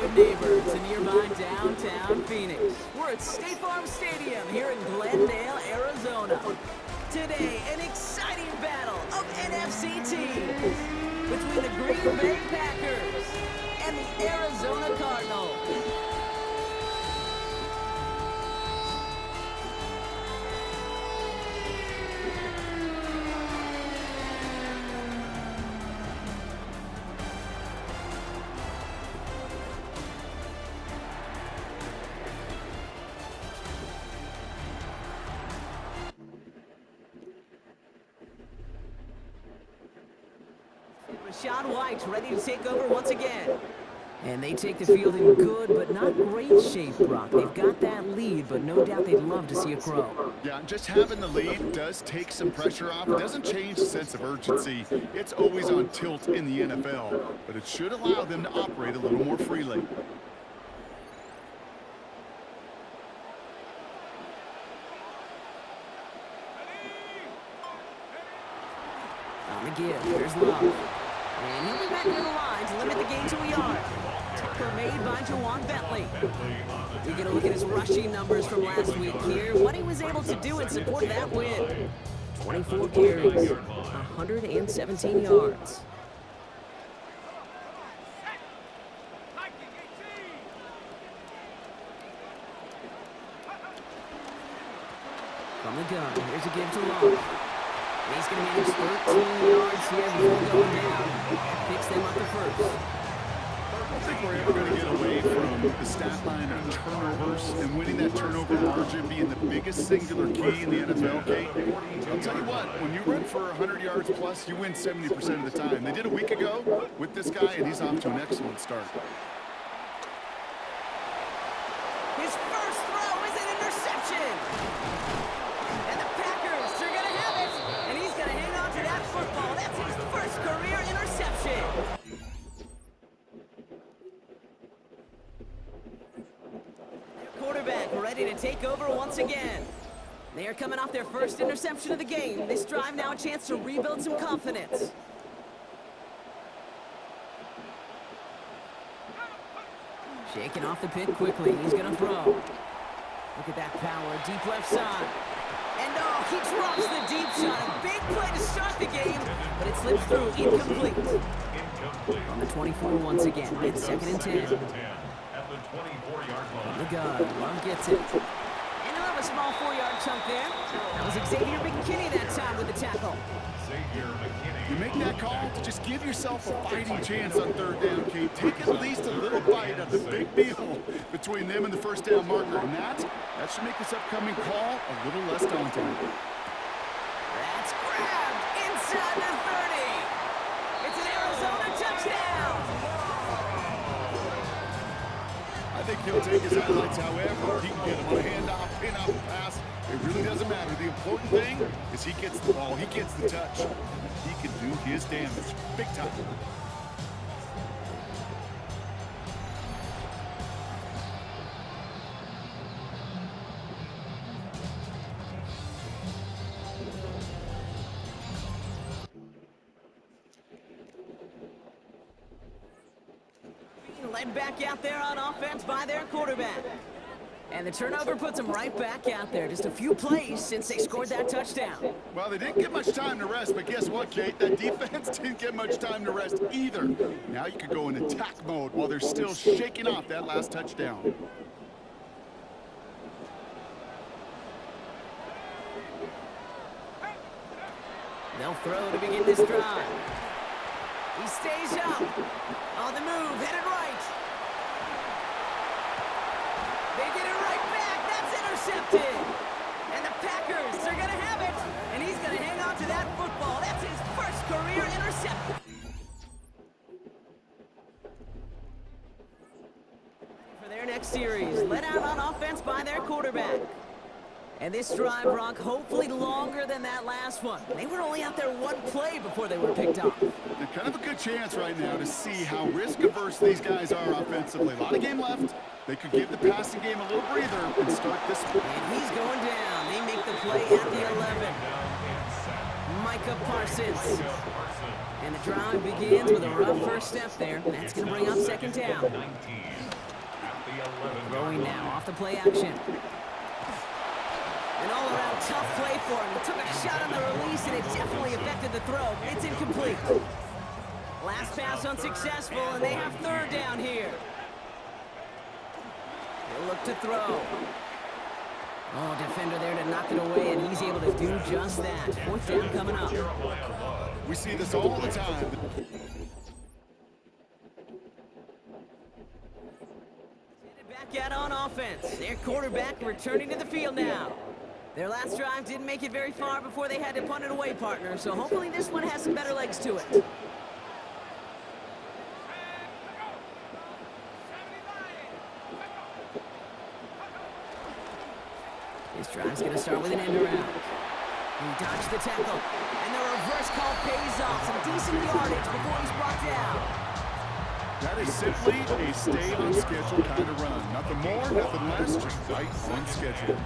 good neighbor to nearby downtown Phoenix. We're at State Farm Stadium here in Glendale, Arizona. Today, an exciting battle of NFC teams between the Green Bay Packers and the Arizona Cardinals. Rashad White's ready to take over once again. And they take the field in good but not great shape, Brock. They've got that lead, but no doubt they'd love to see it grow. Yeah, just having the lead does take some pressure off. It doesn't change the sense of urgency. It's always on tilt in the NFL, but it should allow them to operate a little more freely. On the give, here's Love. And he'll be back near the line to limit the gain to a yard. Tackle made by Jawan Bentley. We get a look at his rushing numbers from last week here. What he was able to do in support of that win. 24 carries, 117 yards. From the gun, here's a give to Love. And he's going to manage 13 yards here before going down. That picks them up to first. I don't think we're ever going to get away from the stat line of turnovers and winning that turnover margin being the biggest singular key in the NFL, Kate. I'll tell you what, when you run for 100 yards plus, you win 70% of the time. They did a week ago with this guy, and he's off to an excellent start. His first throw is an interception. And the Packers are going to have it. And he's going to hang on to that football. That's his first career interception. Quarterback ready to take over once again. They are coming off their first interception of the game. This drive now a chance to rebuild some confidence. Shaking off the pit quickly. He's going to throw. Look at that power. Deep left side. And oh, he drops the deep shot. A big play to start the game, but it slips through. Incomplete. On the 24 once again. It's 2nd and 10. On the gun. Love gets it. And he'll have a small 4-yard chunk there. That was Xavier McKinney that time with the tackle. You make that call to just give yourself a fighting chance on 3rd down, Kate. Take at least a little bite of the big deal between them and the first down marker. And that should make this upcoming call a little less daunting. That's grabbed inside the 30. It's an Arizona touchdown. I think he'll take his highlights however he can get him on a handoff, pin-off, pass. It really doesn't matter. The important thing is he gets the ball, he gets the touch. He can do his damage. Big time. Led back out there on offense by their quarterback. And the turnover puts them right back out there. Just a few plays since they scored that touchdown. Well, they didn't get much time to rest, but guess what, Kate? That defense didn't get much time to rest either. Now you can go in attack mode while they're still shaking off that last touchdown. They'll throw to begin this drive. He stays up. On the move, headed right. They get it right back. That's intercepted. And the Packers are going to have it. And he's going to hang on to that football. That's his first career interception. For their next series, let out on offense by their quarterback. And this drive, Brock, hopefully longer than that last one. They were only out there one play before they were picked off. They're kind of a good chance right now to see how risk-averse these guys are offensively. A lot of game left. They could give the passing game a little breather and start this one. And he's going down. They make the play at the 11. Micah Parsons. And the drive begins with a rough first step there. That's going to bring up 2nd down. Throwing now off the play action. An all-around tough play for him. He took a shot on the release, and it definitely affected the throw. It's incomplete. Last pass unsuccessful, and they have third down here. They'll look to throw. Oh, defender there to knock it away, and he's able to do just that. Fourth down coming up. We see this all the time. Back out on offense. Their quarterback returning to the field now. Their last drive didn't make it very far before they had to punt it away, partner, so hopefully this one has some better legs to it. This drive's going to start with an end around. He dodged the tackle, and the reverse call pays off. Some decent yardage before he's brought down. That is simply a stay on schedule kind of run. Nothing more, nothing less, just right on schedule.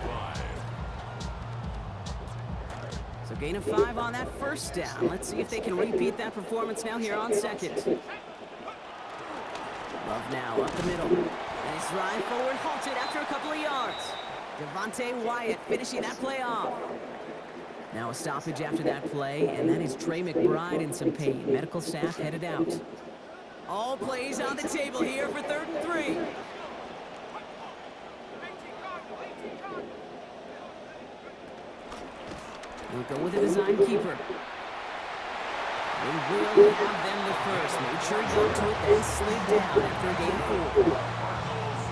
So gain of 5 on that first down. Let's see if they can repeat that performance now here on second. Love now up the middle. And his drive forward halted after a couple of yards. Devontae Wyatt finishing that play off. Now a stoppage after that play, and that is Trey McBride in some pain. Medical staff headed out. All plays on the table here for 3rd and 3. We'll go with a design keeper. We will have them the first. Made sure he got to it, then slid down after a gain of 4.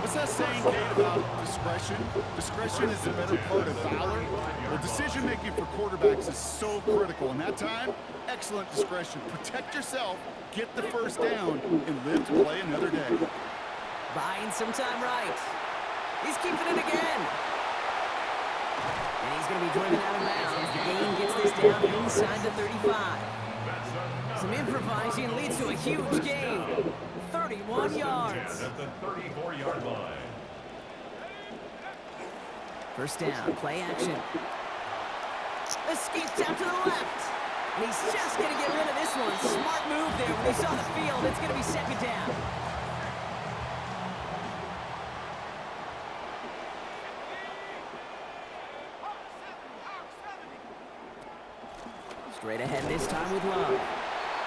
What's that saying, Kate, about discretion? Discretion is the better part of valor. Well, decision-making for quarterbacks is so critical. In that time, excellent discretion. Protect yourself, get the first down, and live to play another day. Buying some time right. He's keeping it again. And he's going to be driven out of bounds. The gain gets this down inside the 35. Some improvising leads to a huge gain. 31 yards. At the 34-yard line. First down, play action. Escapes out to the left. And he's just going to get rid of this one. Smart move there when he saw the field. It's going to be second down. Straight ahead this time with Love.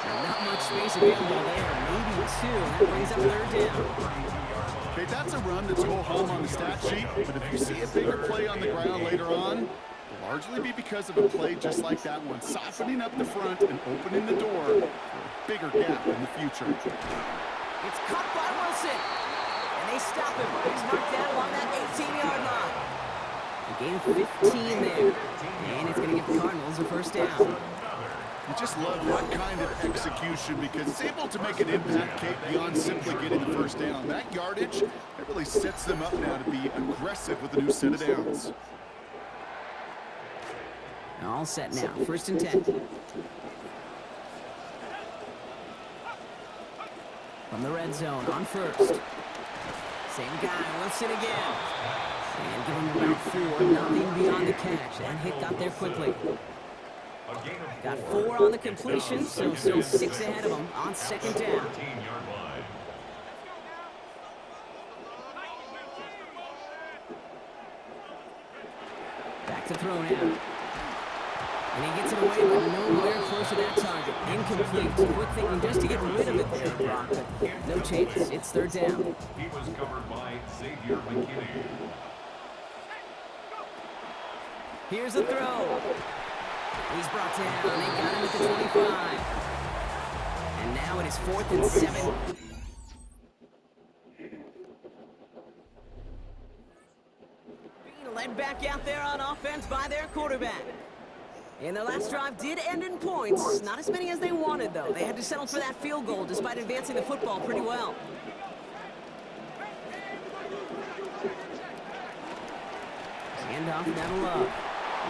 And not much space available there. Maybe 2. That brings up third down. Okay, that's a run that's go home on the stat sheet, but if you see a bigger play on the ground later on, it'll largely be because of a play just like that one, softening up the front and opening the door for a bigger gap in the future. It's caught by Wilson. And they stop him. He's marked down along that 18-yard line. A gain of 15 there. And it's going to give the Cardinals a first down. I just love that kind of execution because it's able to make an impact, Kate, beyond simply getting the first down. That yardage, that really sets them up now to be aggressive with a new set of downs. All set now. 1st and 10. From the red zone on first. Same guy, Wilson again. And give him about 4. Nothing beyond the catch. That hit got there quickly. Got 4 on the completion, so still 6 ahead of him on second down. Back to throw now. And he gets it away, but nowhere close to that target. Incomplete. Quick thinking just to get rid of it there, Brock, but no chance. It's third down. He was covered by Xavier McKinney. Here's the throw. He's brought down. They got him at the 25. And now it is 4th and 7. Being led back out there on offense by their quarterback. And their last drive did end in points. Not as many as they wanted, though. They had to settle for that field goal despite advancing the football pretty well. Handoff now to Love.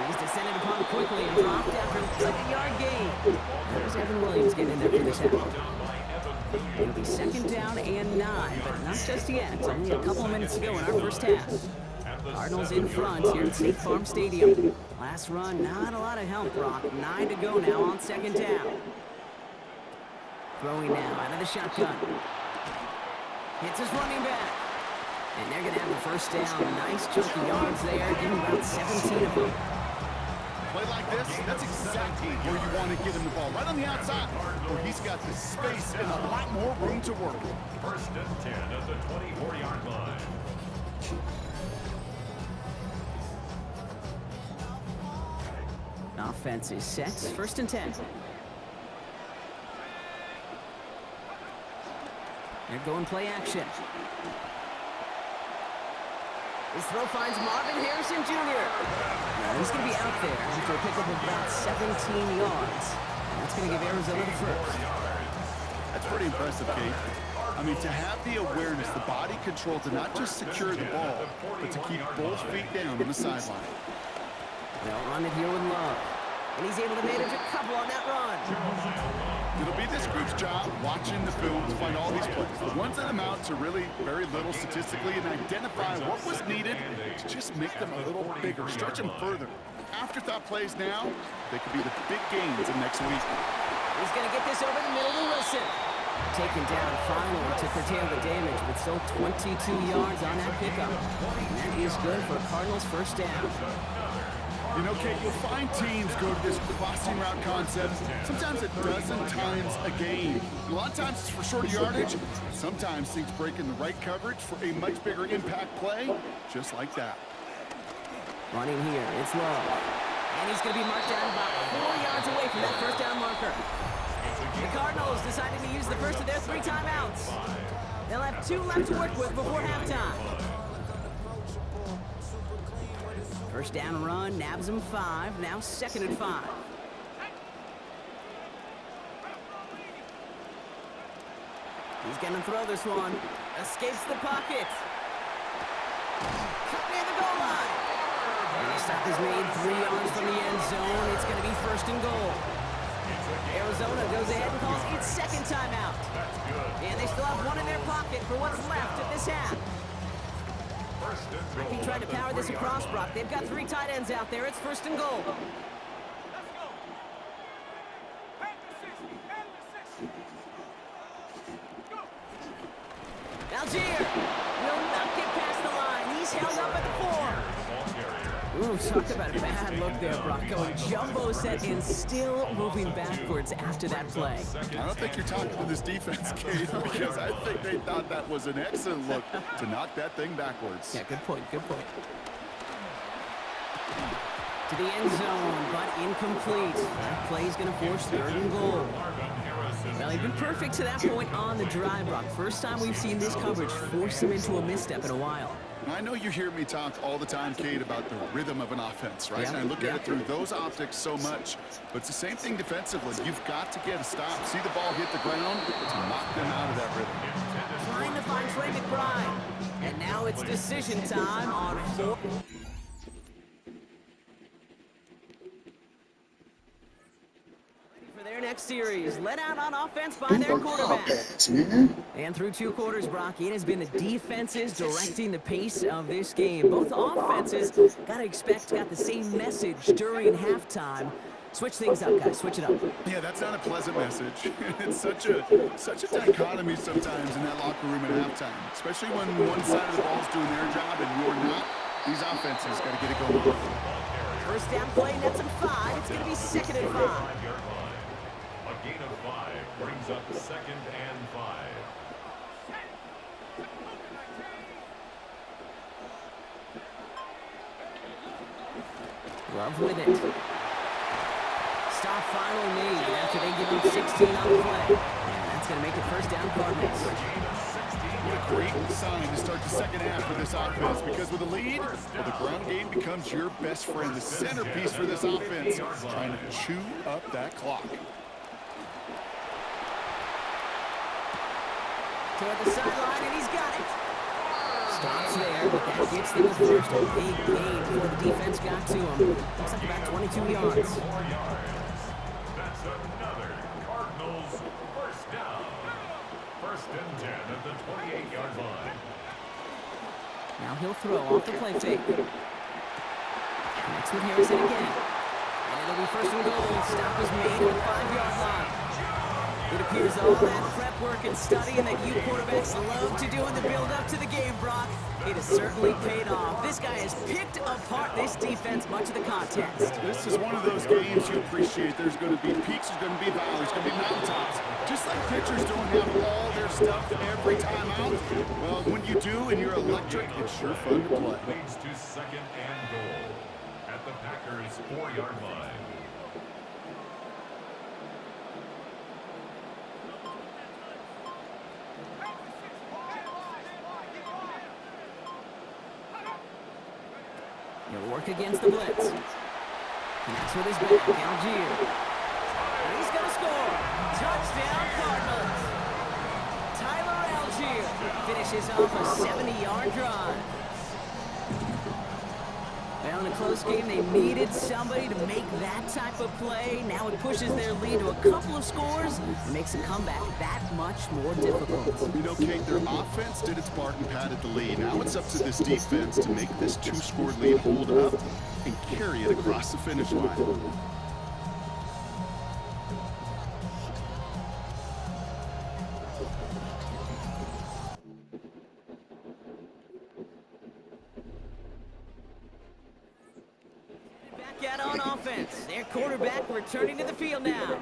He's descended upon quickly and dropped after a 2-yard gain. There's Evan Williams getting in there for this half. It'll be 2nd down and 9, but not just yet. It's only a couple of minutes to go in our first half. Cardinals in front here at State Farm Stadium. Last run, not a lot of help, Brock. 9 to go now on 2nd down. Throwing now out of the shotgun. Hits his running back. And they're going to have the first down. Nice chunk of yards there. Give him about 17 of them. Play like this, that's exactly where you want to get him the ball. Right on the outside, where he's got the space and a lot more room to work. First and 10 at the 24-yard line. Offense is set. First and 10. They're going play action. His throw finds Marvin Harrison Jr. Now he's going to be out there after a pickup of about 17 yards. And that's going to give Arizona the first. That's pretty impressive, Kate. I mean, to have the awareness, the body control to not just secure the ball, but to keep both feet down on the sideline. They'll run it here with Love. And he's able to manage a couple on that run. It'll be this group's job watching the film to find all these plays. The ones that amount to really very little statistically and identify what was needed to just make them a little bigger, stretch them further. Afterthought plays now, they could be the big gains of next week. He's going to get this over the middle to Wilson. Taken down finally to curtail the damage, but still 22 yards on that pickup. And that is good for Cardinals' first down. You know, Kate, you'll find teams go to this crossing route concept sometimes a dozen times a game. A lot of times it's for shorter yardage. Sometimes things break in the right coverage for a much bigger impact play, just like that. Running here, it's Love. And he's going to be marked down about 4 yards away from that first down marker. The Cardinals decided to use the first of their 3 timeouts. They'll have 2 left to work with before halftime. First down run, nabs him 5, now second and 5. He's going to throw this one. Escapes the pocket. Cut near the goal line. And the stop is made 3 yards from the end zone. It's going to be first and goal. Arizona goes ahead and calls its second timeout. And they still have 1 in their pocket for what's left of this half. Might be trying to power this across, Brock. They've got 3 tight ends out there. It's first and goal. Algier will not get past the line. He's held up at the 4. Ooh, talk about a bad look there, Brock. Going jumbo set and still moving backwards after that play. I don't think you're talking to this defense, Kate, because I think they thought that was an excellent look to knock that thing backwards. Yeah, good point, good point. To the end zone, but incomplete. That play's going to force third and goal. Well, he's been perfect to that point on the drive, Brock. First time we've seen this coverage force him into a misstep in a while. I know you hear me talk all the time, Kate, about the rhythm of an offense, right? Yeah, and I look at it through those optics so much. But it's the same thing defensively. You've got to get a stop, see the ball hit the ground to knock them out of that rhythm. Trying to find Trey McBride. And now it's decision time on 4. For their next series, let out on offense by their quarterback. And through 2 quarters, Brock, it has been the defenses directing the pace of this game. Both offenses, gotta expect, got the same message during halftime. Switch things up, guys. Switch it up. Yeah, that's not a pleasant message. It's such a dichotomy sometimes in that locker room at halftime, especially when one side of the ball is doing their job and you're not. These offenses got to get it going. First down play, nets him 5. It's going to be second and 5. A gain of 5 brings up second and 5. Love with it. Stop finally made after they give up 16 on the play. And that's going to make it first down Cardinals. What a great sign to start the second half for this offense, because with a lead, well, the ground game becomes your best friend, the centerpiece for this offense, trying to chew up that clock. Toward the sideline, and he's got it. Stops there, but that gets them first. A big gain before the defense got to him. Looks like about 22 yards. 4 yards. That's another Cardinals first down. First and 10 at the 28-yard line. Now he'll throw off the play fake. Connects with Harrison again. And it'll be first and goal. Stop is made at the 5-yard line. It appears all that prep work and studying that you quarterbacks love to do in the build-up to the game, Brock, it has certainly paid off. This guy has picked apart this defense much of the contest. This is one of those games you appreciate. There's going to be peaks, there's going to be valleys, there's going to be mountaintops. Just like pitchers don't have all their stuff every time out. Well, when you do and you're electric, it's sure fun to play. Leads to second and goal at the Packers' 4-yard line. He'll work against the blitz. Connects with his back, Algier. And he's going to score. Touchdown, Cardinals. Tyler Algier finishes off a 70-yard drive. Well, in a close game, they needed somebody to make that type of play. Now it pushes their lead to a couple of scores and makes a comeback that much more difficult. You know, Kate, their offense did its part and padded the lead. Now it's up to this defense to make this 2-score lead hold up and carry it across the finish line. Back out on offense. Their quarterback returning to the field now.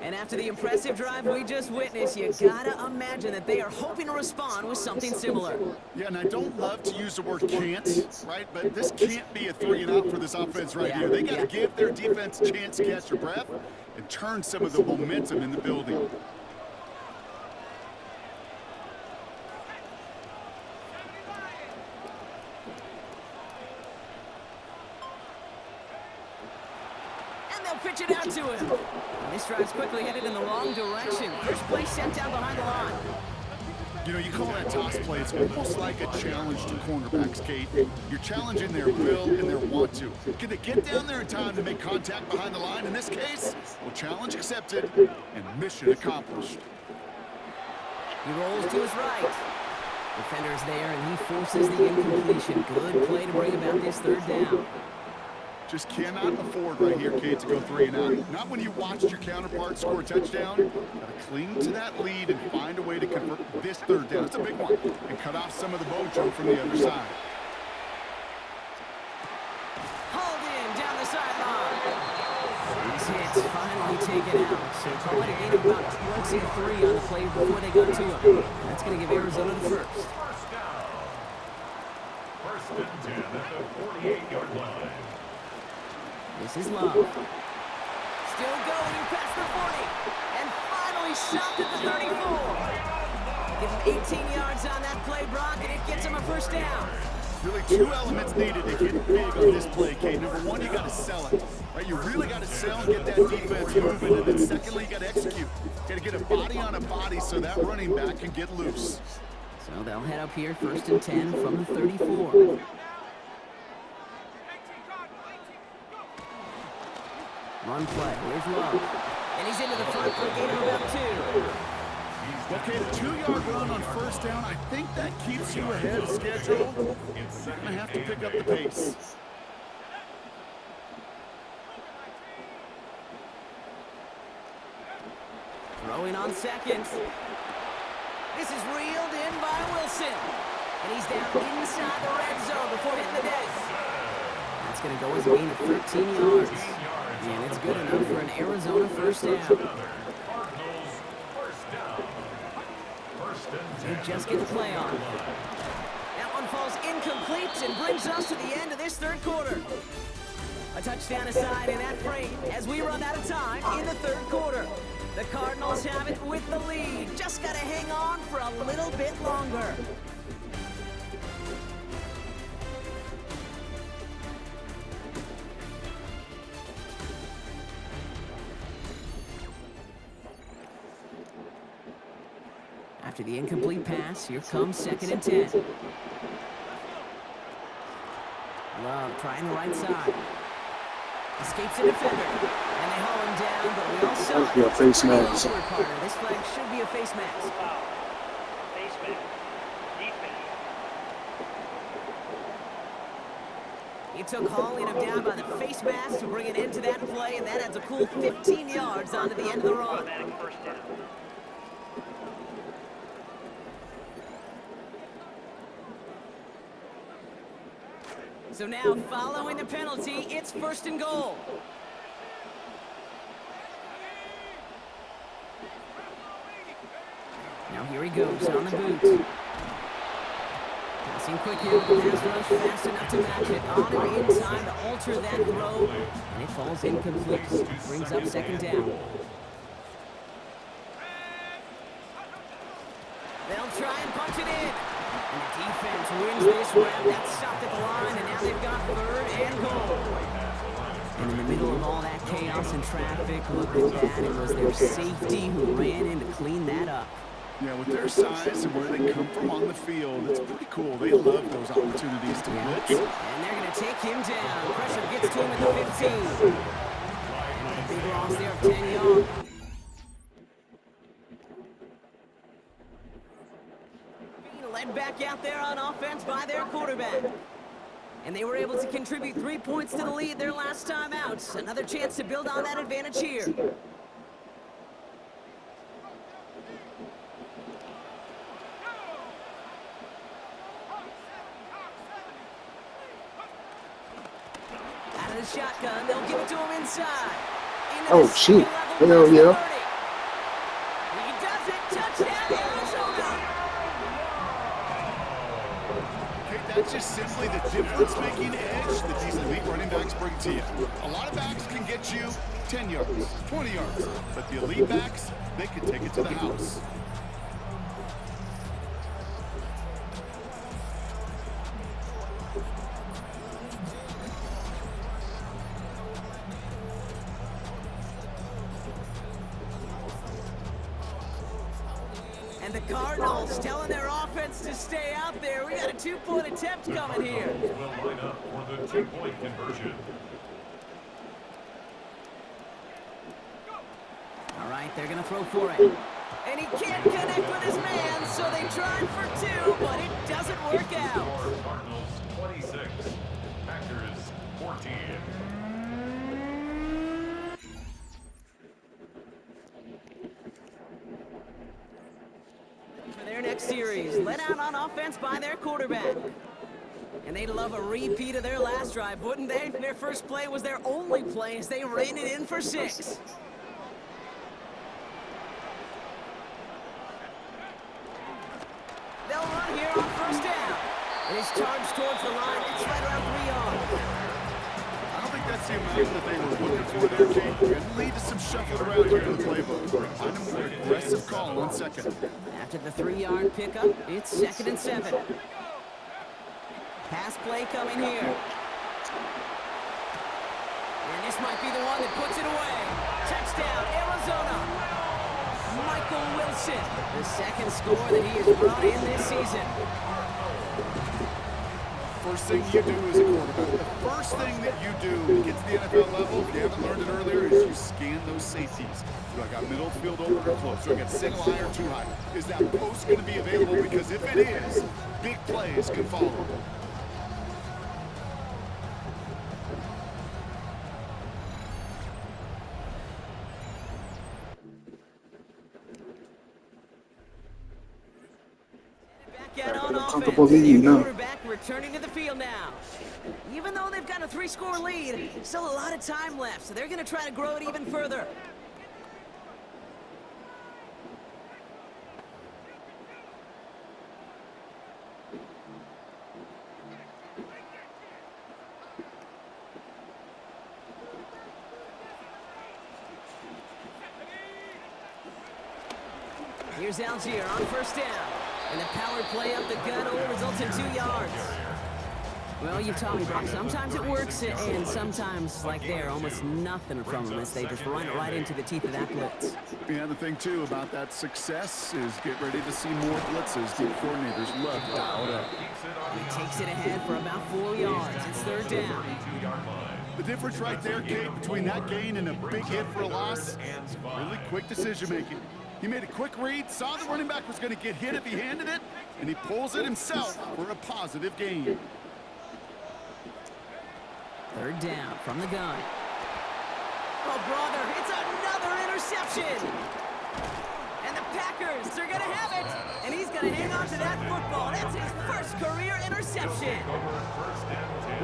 And after the impressive drive we just witnessed, you gotta imagine that they are hoping to respond with something similar. Yeah, and I don't love to use the word can't, right? But this can't be a 3-and-out for this offense right here. They got to give their defense a chance to catch their breath and turn some of the momentum in the building. Pitch it out to him. And this drive's quickly headed in the wrong direction. First play sent down behind the line. You know, you call that toss play. It's almost like a challenge to cornerbacks, Kate. You're challenging their will and their want to. Can they get down there in time to make contact behind the line? In this case, well, challenge accepted and mission accomplished. He rolls to his right. Defender's there, and he forces the incompletion. Good play to bring about this third down. Just cannot afford right here, Kate, to go 3-and-out. Not when you watched your counterpart score a touchdown. Got to cling to that lead and find a way to convert this third down. It's a big one. And cut off some of the mojo from the other side. Hauled in down the sideline. These hits finally taken out. So call it a gain of about 23 on the play before they got to him. That's going to give Arizona the first. First down. First and 10 at the 48-yard line. This is Love. Still going past the 40. And finally stopped at the 34. Give him 18 yards on that play, Brock, and it gets him a first down. Really 2 elements needed to get big on this play, Kate. Number 1, you got to sell it. Right? You really got to sell and get that defense moving. And then secondly, you got to execute. Got to get a body on a body so that running back can get loose. So they'll head up here, first and 10 from the 34. Run play, here's Love. And he's into the front for a gain of about 2. Okay, the 2-yard run on first down, I think that keeps you ahead of schedule. You're going to have to pick up the pace. Throwing on second. This is reeled in by Wilson. And he's down inside the red zone before hitting the deck. That's going to go as a gain of 13 yards. And it's good enough for an Arizona first down. Cardinals first down. First and 10. They just get the play on. That one falls incomplete and brings us to the end of this third quarter. A touchdown aside in that frame as we run out of time in the third quarter. The Cardinals have it with the lead. Just got to hang on for a little bit longer. After the incomplete pass, here comes second and 10. Love trying the right side. Escapes the defender. And they haul him down, but we all saw Be a face mask. This flag should be a face mask. He took hauling him down by the face mask to bring an end to that play, and that adds a cool 15 yards onto the end of the run. So now, following the penalty, it's 1st and goal. Now here he goes on the boot. Passing quick here with the pass rush, fast enough to match it. On him in time to alter that throw, and it falls incomplete. Brings up 2nd down. They'll try and punch it in. And the defense wins this round. That's stopped at the line, and now they've got 3rd and goal. And in the middle of all that chaos and traffic, look at that. It was their safety who ran in to clean that up. Yeah, with their size and where they come from on the field, it's pretty cool. They love those opportunities to blitz. And they're going to take him down. Pressure gets to him at the 15. And a big loss there of 10 yards. Being led back out there on offense by their quarterback. And they were able to contribute 3 points to the lead their last time out. Another chance to build on that advantage here. Shotgun, they'll give it to him inside. Oh, shoot. Hell yeah. He does it. Touchdown, Arizona. Okay, that's just simply the difference-making edge that these elite running backs bring to you. A lot of backs can get you 10 yards, 20 yards, but the elite backs, they can take it to the house. And the Cardinals telling their offense to stay out there. We got a 2-point attempt coming here. Will line up for the 2-point conversion. All right, they're going to throw for it. And he can't connect with his man, so they tried for 2, but it doesn't work out. Cardinals 26, Packers 14. Their next series, led out on offense by their quarterback. And they'd love a repeat of their last drive, wouldn't they? Their first play was their only play as they ran it in for 6. They'll run here on 1st down. And he's charged towards the line. It's right around 3 yards. I don't think that's the amount that they were looking for there, Kate. Going to lead to some shuffling around here in the playbook. Find a more aggressive call in 1 second. After the 3-yard pickup, it's 2nd and 7. Pass play coming here. And this might be the one that puts it away. Touchdown, Arizona. Michael Wilson, the 2nd score that he has brought in this season. First thing you do as a quarterback, the first thing that you do when you get to the NFL level, if you haven't learned it earlier, is you scan those safeties. Do I got middle field open or close? Do I got single high or 2 high? Is that post going to be available? Because if it is, big plays can follow. Comfortable lead now. Quarterback returning to the field now. Even though they've got a 3-score lead, still a lot of time left, so they're going to try to grow it even further. Here's Algier on 1st down. And the power play up the gut only results in 2 yards. Well, you've taught me, Brock. Sometimes it works, and sometimes, like there, almost nothing from them as they just run it right into the teeth of that blitz. Yeah, the thing, too, about that success is get ready to see more blitzes. The coordinators love to dial it up. He takes it ahead for about 4 yards. It's 3rd down. The difference right there, Kate, between that gain and a big hit for a loss, really quick decision-making. He made a quick read, saw the running back was going to get hit if he handed it, and he pulls it himself for a positive gain. Third down from the gun. Oh, brother, it's another interception. And the Packers, they're going to have it. And he's going to hang on to that football. That's his first career interception.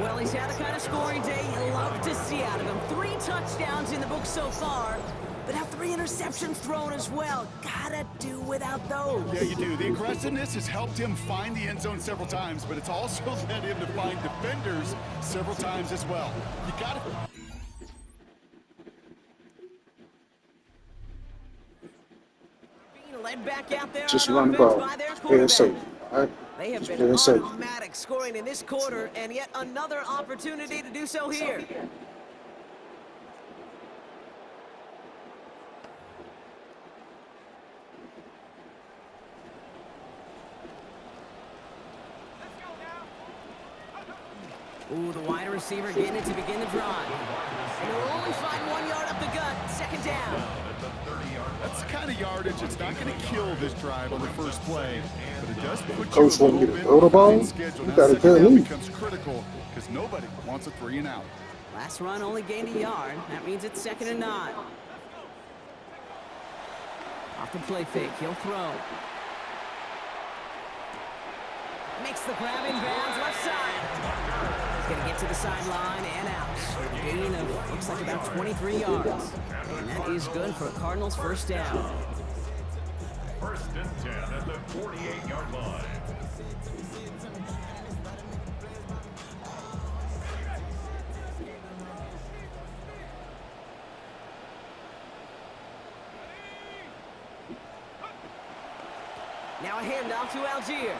Well, he's had the kind of scoring day you love to see out of him. 3 touchdowns in the book so far. But now 3 interceptions thrown as well. Gotta do without those. Yeah, you do. The aggressiveness has helped him find the end zone several times, but it's also led him to find defenders several times as well. You gotta... Led back out there Just on run the offense ball. by their Play it safe. quarterback. All right? They have Just been play it safe. automatic scoring in this quarter, and yet another opportunity to do so here. Ooh, the wide receiver getting it to begin the drive. And they'll only find 1 yard up the gut. Second down. That's the kind of yardage that's not going to kill this drive on the first play, but it does put Coach you a want me little to bit throw the ball? behind schedule. You Now, gotta second tell down me. becomes critical because nobody wants a 3 and out. Last run only gained a yard. That means it's 2nd and 9. Off the play fake, he'll throw. Makes the grab in bounds, left side. He's going to get to the sideline and out. A gain of, looks like about 23 yards. And that is good for a Cardinals first down. First and 10 at the 48-yard line. Now a handoff to Algier.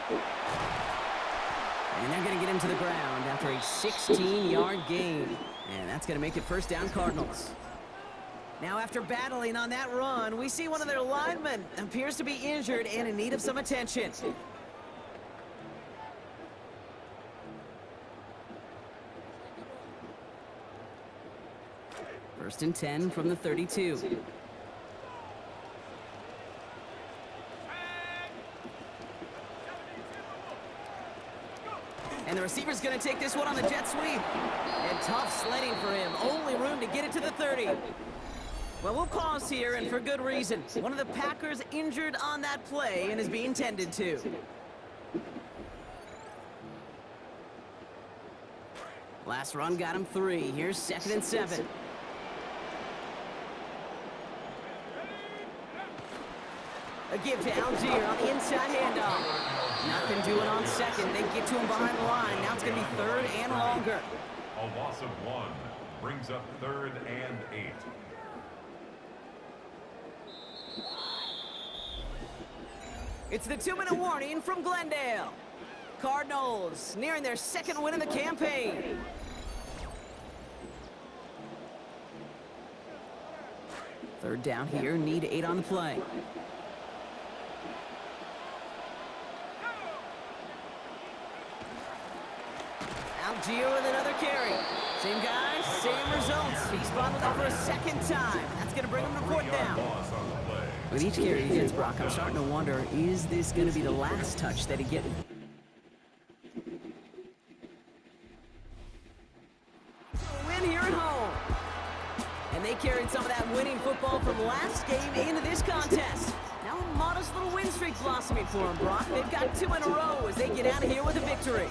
And they're going to get him to the ground after a 16-yard gain. And that's going to make it first down Cardinals. Now after battling on that run, we see one of their linemen appears to be injured and in need of some attention. First and 10 from the 32. And the receiver's going to take this one on the jet sweep. And tough sledding for him. Only room to get it to the 30. Well, we'll pause here, and for good reason. One of the Packers injured on that play and is being tended to. Last run got him 3. Here's 2nd and 7. A give to Algier on the inside handoff. Nothing doing on 2nd. They get to him behind the line. Now it's going to be 3rd and longer. A loss of 1 brings up 3rd and 8. It's the 2-minute warning from Glendale. Cardinals nearing their 2nd win of the campaign. Third down here, need 8 on the play. Algier with another carry. Same guys, same results. He's bundled up for a 2nd time. That's going to bring him to 4th down. With each carry he gets, Brock, I'm starting to wonder, is this going to be the last touch that he gets? Win here at home. And they carried some of that winning football from last game into this contest. Now a modest little win streak blossoming for them, Brock. They've got 2 in a row as they get out of here with a victory.